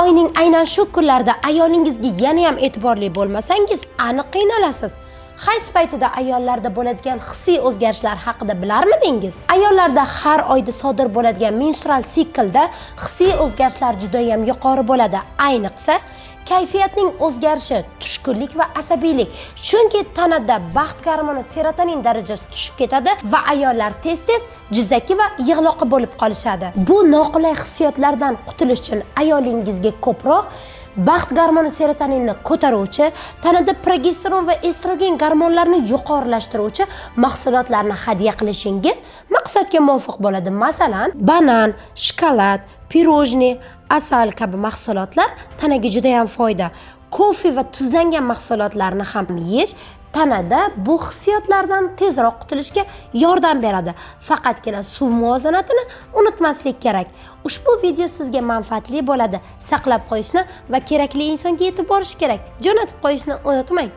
oyning aynan shu kunlarda ayolingizga yana ham e'tiborli bo'lmasangiz, aniq qiynalasiz. Hayz paytida ayollarda bo'ladigan hissiy o'zgarishlar haqida bilarmidingiz? Ayollarda har oyda sodir bo'ladigan menstrual siklda hissiy o'zgarishlar juda ham yuqori bo'ladi. Ayniqsa kayfiyatning o'zgarishi, tushkunlik va asabiylik. Chunki tanada baxt gormoni serotonin darajasi tushib ketadi va ayollar tez-tez jizzaki va yig'loqi bo'lib qolishadi. Bu noqulay hissiyotlardan qutulish uchun ayolingizga ko'proq baxt gormoni serotoninni ko'taruvchi, tanada progesteron va estrogen gormonlarini yuqorilashtiruvchi mahsulotlarni hadya qilishingiz maqsadga muvofiq bo'ladi. Masalan, banan, shokolad, pirojni, asal kabi mahsulotlar tanaga juda ham foyda. Kofe va tuzlangan mahsulotlarni ham yeyish tanada bu hissiyotlardan tezroq qutulishga yordam beradi. Faqatgina suv muvozanatini unutmaslik kerak. Ushbu video sizga manfaatli bo'ladi. Saqlab qo'yishni va kerakli insonga yetib borish kerak. Jo'natib qo'yishni unutmang.